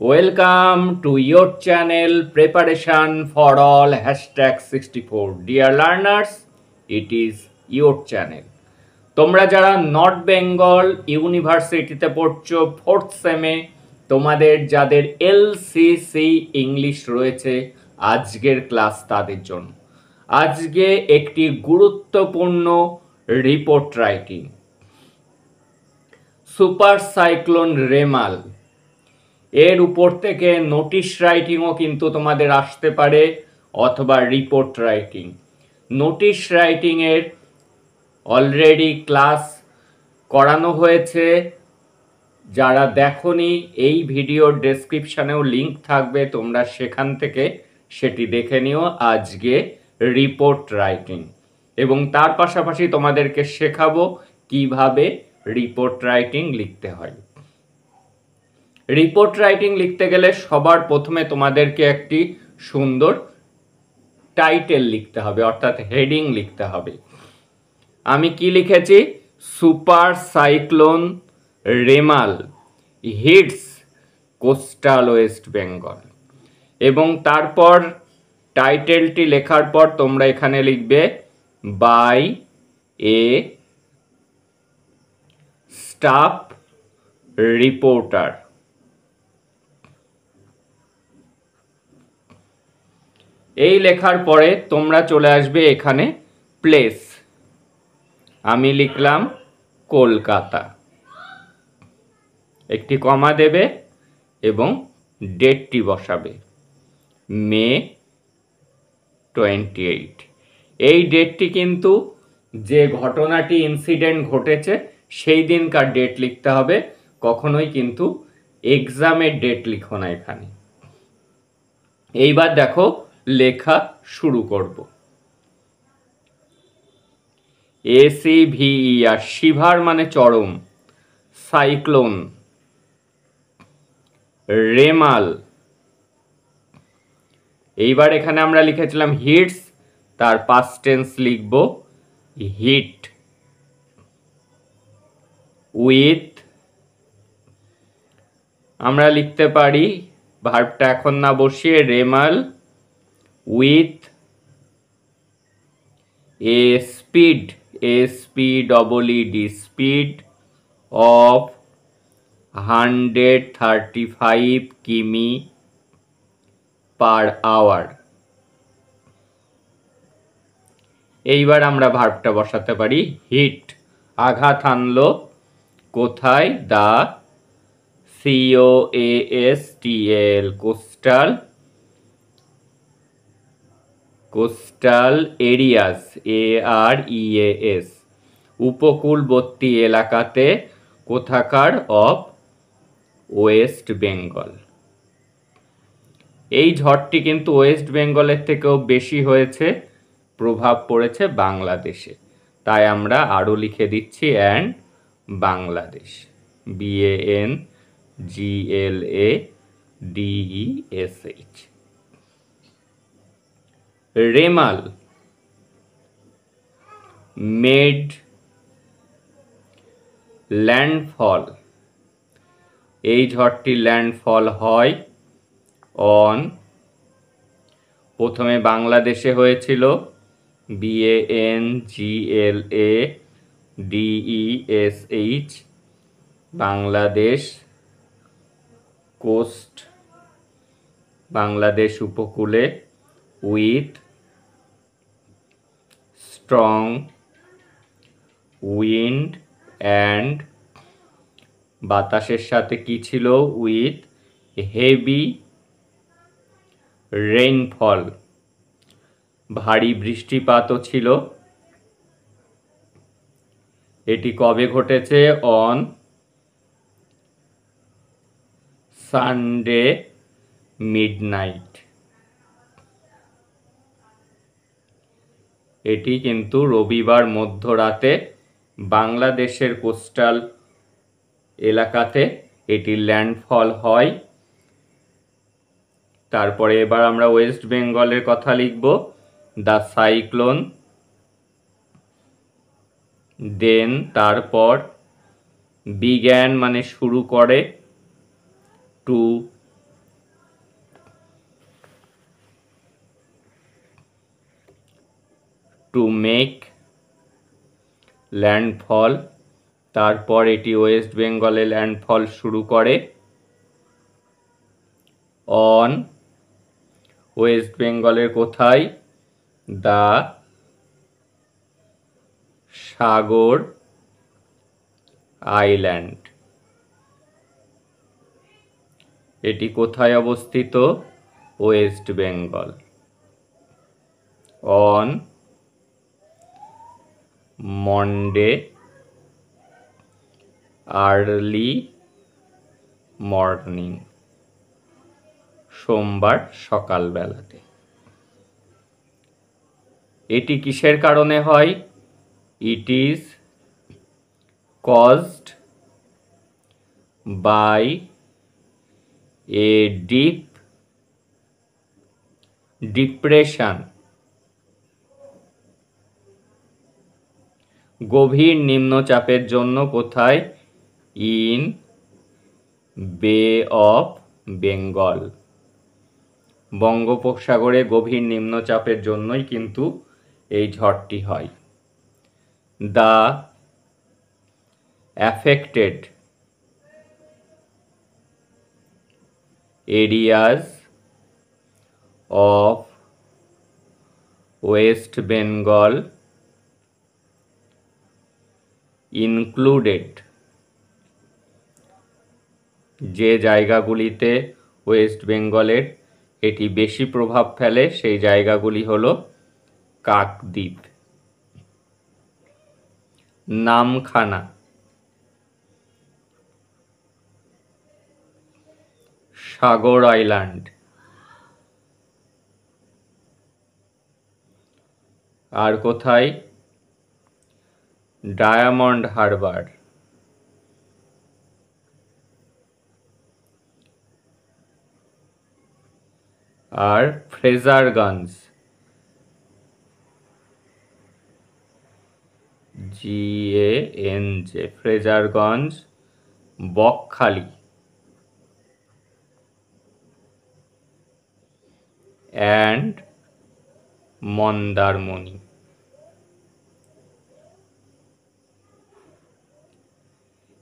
Welcome to your channel Preparation for All #64. Dear learners, it is your channel. তোমরা যারা north Bengal ইউনিভার্সিটিতে পড়ছো 4th সেমে, তোমাদের যাদের এলসিসি ইংলিশ রয়েছে, আজকের ক্লাস তাদের জন্য। আজকে একটি গুরুত্বপূর্ণ report writing. Super cyclone Remal এর উপর থেকে নোটিশ রাইটিংও কিন্তু তোমাদের আসতে পারে, অথবা রিপোর্ট রাইটিং। নোটিশ রাইটিংয়ের অলরেডি ক্লাস করানো হয়েছে, যারা দেখোনি এই ভিডিওর ডেসক্রিপশানেও লিঙ্ক থাকবে, তোমরা সেখান থেকে সেটি দেখে নিও। আজকে রিপোর্ট রাইটিং, এবং তার পাশাপাশি তোমাদেরকে শেখাবো কিভাবে রিপোর্ট রাইটিং লিখতে হয়। রিপোর্ট রাইটিং লিখতে গেলে সবার প্রথমে তোমাদেরকে একটি সুন্দর টাইটেল লিখতে হবে, অর্থাৎ হেডিং লিখতে হবে। আমি কি লিখেছি? Super cyclone Remal hits coastal West Bengal. এবং তারপর টাইটেলটি লেখার পর তোমরা এখানে লিখবে বাই এ স্টাফ রিপোর্টার। এই লেখার পরে তোমরা চলে আসবে এখানে প্লেস। আমি লিখলাম কলকাতা, একটি কমা দেবে এবং ডেটটি বসাবে মে 28। এই ডেটটি কিন্তু যে ঘটনাটি ইনসিডেন্ট ঘটেছে সেই দিনকার ডেট লিখতে হবে, কখনোই কিন্তু এক্সামের ডেট লিখো না এখানে। এইবার দেখো লেখা শুরু করব। ACVER শিভার মানে চরম, সাইক্লোন, রেমাল। এইবার এখানে আমরা লিখেছিলাম হিটস, তার পাস্ট টেন্স লিখব হিট, উইথ আমরা লিখতে পারি ভার্বটা এখন না বসিয়ে Remal with a speed, SPEED speed of 135 কিমি পার আওয়ার। এইবার আমরা ভার্বটা বসাতে পারি হিট, আঘাত আনলো কোথায়? দা COASTAL কোস্টাল এরিয়াস, AREAS উপকূলবর্তী এলাকাতে, কোথাকার? Of West Bengal. এই ঝড়টি কিন্তু ওয়েস্ট বেঙ্গলের থেকেও বেশি হয়েছে, প্রভাব পড়েছে বাংলাদেশে, তাই আমরা আরও লিখে দিচ্ছি and Bangladesh, BANGLADESH। Remal made landfall, এই ঝড়টি ল্যান্ডফল হয় অন, প্রথমে বাংলাদেশে হয়েছিল BANGLADESH, বাংলাদেশ, কোস্ট বাংলাদেশ উপকূলে, উইথ স্ট্রং উইন্ড অ্যান্ড বাতাসের সাথে কি ছিল? উইথ হেভি রেইনফল, ভারী বৃষ্টিপাতও ছিল। এটি কবে ঘটেছে? On Sunday midnight. এটি কিন্তু রবিবার মধ্যরাতে বাংলাদেশের কোস্টাল এলাকাতে এটি ল্যান্ডফল হয়। তারপরে এবার আমরা ওয়েস্ট বেঙ্গলের কথা লিখব, দ্য সাইক্লোন, দেন তারপর বিগ্যান মানে শুরু করে, টু টু মেক ল্যান্ডফল, তারপর এটি ওয়েস্ট বেঙ্গলে ল্যান্ডফল শুরু করে অন ওয়েস্ট বেঙ্গলের কোথায়? The Sagar island. এটি কোথায় অবস্থিত? West Bengal. On Monday early morning, সোমবার সকালবেলাতে। এটি কিসের কারণে হয়? It is caused by a deep depression, গভীর নিম্নচাপের জন্য। কোথায়? ইন বে অফ বেঙ্গল, বঙ্গোপসাগরে গভীর নিম্নচাপের জন্যই কিন্তু এই ঝড়টি হয়। The affected areas of West Bengal included, যে জায়গাগুলিতে ওয়েস্ট বেঙ্গলের এটি বেশি প্রভাব ফেলে সেই জায়গাগুলি হল কাকদ্বীপ, নামখানা, সাগর আইল্যান্ড, আর কোথায়? ডায়মন্ড হারবার, আর ফ্রেজারগঞ্জ, GANJ, ফ্রেজারগঞ্জ, বকখালি, অ্যান্ড মন্দারমণি।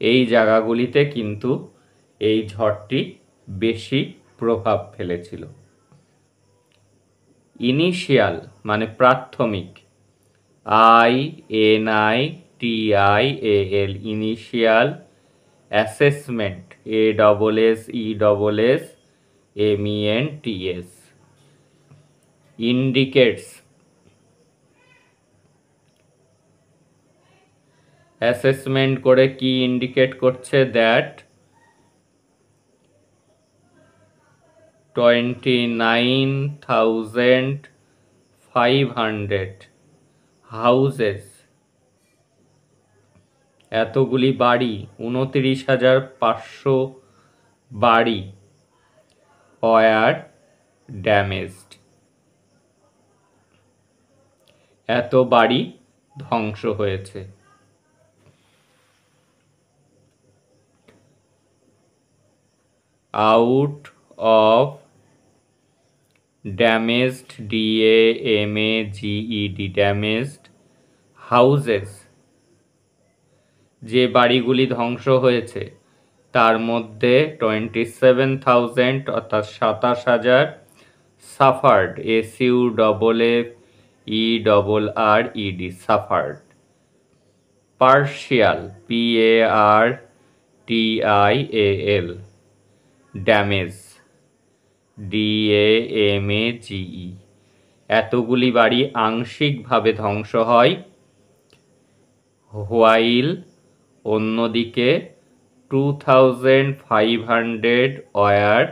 এই জায়গাগুলিতে কিন্তু এই ঝড়টি বেশি প্রভাব ফেলেছিল। ইনিশিয়াল মানে প্রাথমিক, INITIAL, initial assessment, ASSESSMENTS, indicates, assessment করে কি ইন্ডিকেট করছে? দ্যাট 29,500 হাউসেস, এতগুলি বাড়ি, 29,500 বাড়ি ওয়ার ড্যামেজড, এত বাড়ি ধ্বংস হয়েছে। Out of damaged, DAMAGED, damaged houses, যে বাড়িগুলি ধ্বংস হয়েছে তার মধ্যে 27,000 অর্থাৎ 27,000 suffered, SUFFERRED, suffered, partial, PARTIAL, damage, DAMAGE, এতগুলি বাড়ি আংশিকভাবে ধ্বংস হয়। হোয়াইল অন্যদিকে 2,500 ওয়ার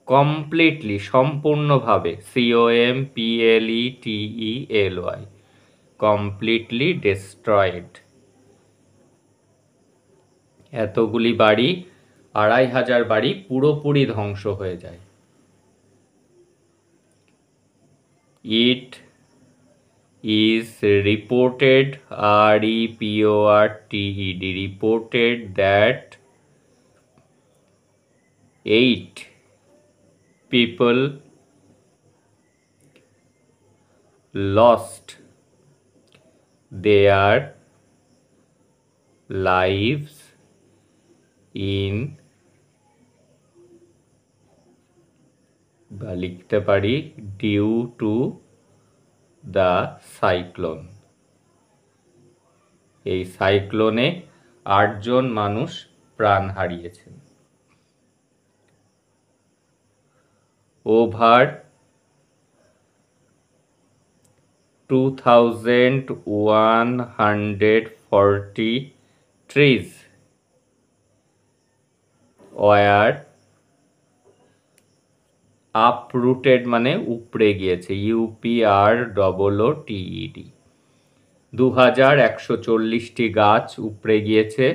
কমপ্লিটলি, সম্পূর্ণভাবে, COMPLETELY, কমপ্লিটলি ডিস্ট্রয়েড। এতগুলি বাড়ি, 2,500 বাড়ি পুরোপুরি ধ্বংস হয়ে যায়। ইট is reported, REPORTED, reported that 8 people lost their lives in বা লিখতে পারি ডিউ টু দ্য সাইক্লোন। এই সাইক্লোনে 8 জন মানুষ প্রাণ হারিয়েছেন। ওভার 2140 trees were uprooted, মানে উপড়ে গিয়েছে, UPROOTED। 2140টি গাছ উপড়ে গিয়েছে,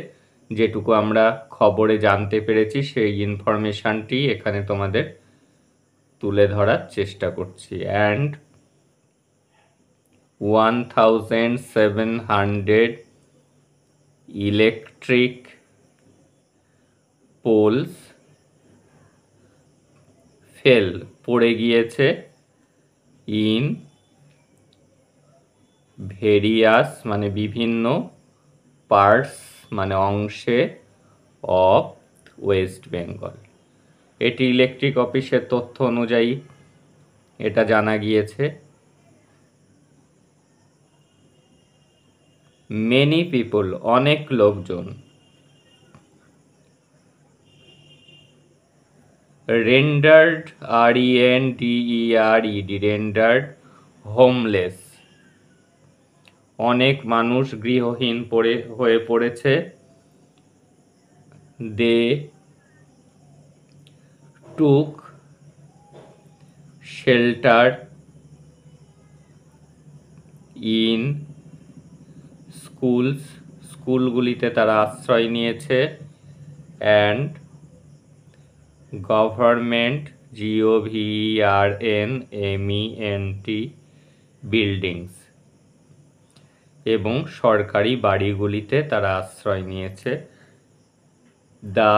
যেটুকু আমরা খবরে জানতে পেরেছি সেই ইনফরমেশনটি এখানে তোমাদের তুলে ধরার চেষ্টা করছি। অ্যান্ড 1700 ইলেকট্রিক পোলস ফেল, পড়ে গিয়েছে, ইন ভেরিয়াস মানে বিভিন্ন, পার্টস মানে অংশে, অফ ওয়েস্ট বেঙ্গল। এটি ইলেকট্রিক অফিসের তথ্য অনুযায়ী এটা জানা গিয়েছে। মেনি পিপল, অনেক লোকজন, রেন্ডার্ড, RENDERED, রেন্ডার্ড হোমলেস, অনেক মানুষ গৃহহীন হয়ে পড়েছে। দে টুক শেল্টার ইন স্কুলস, স্কুলগুলিতে তারা আশ্রয় নিয়েছে। অ্যান্ড গভর্নমেন্ট GOVERNMENT বিল্ডিংস, এবং সরকারি বাড়িগুলিতে তারা আশ্রয় নিয়েছে। The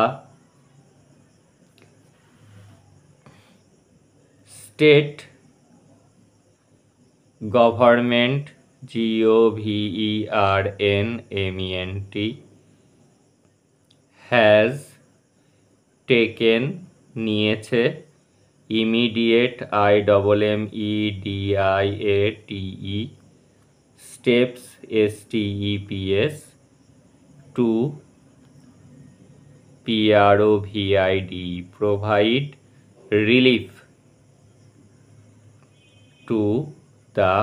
state government GOVERNMENT has taken, নিয়েছে, immediate IMMEDIATE steps STEPS to PROVID provide relief to the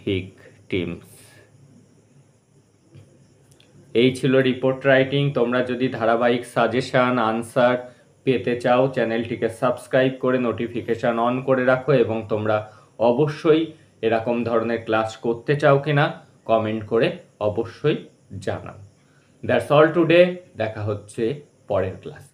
victims. এই ছিল রিপোর্ট রাইটিং। তোমরা যদি ধারাবাহিক সাজেশান আনসার পেতে চাও, চ্যানেলটিকে সাবস্ক্রাইব করে নোটিফিকেশান অন করে রাখো, এবং তোমরা অবশ্যই এরকম ধরনের ক্লাস করতে চাও কিনা কমেন্ট করে অবশ্যই জানাও। That's all today. দেখা হচ্ছে পরের ক্লাস।